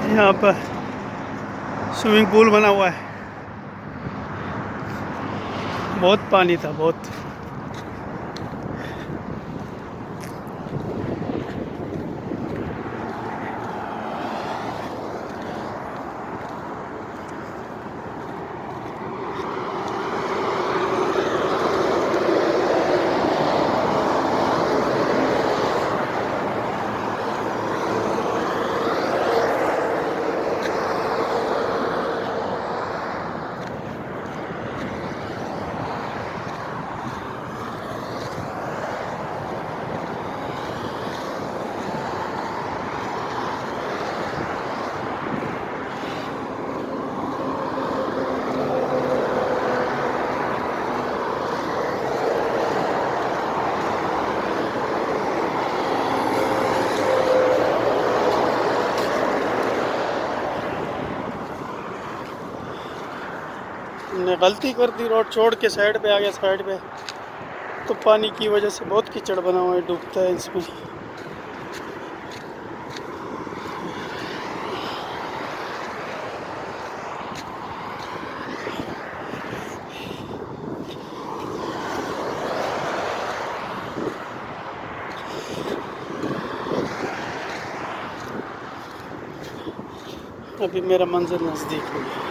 यहाँ पर swimming pool बना हुआ है। बहुत पानी था, बहुत। हमने गलती कर दी, रोड छोड़ के साइड पे आ गया। साइड पे तो पानी की वजह से बहुत कीचड़ बना हुआ है, डूबता है इसमें। अभी मेरा मंजिल नज़दीक है।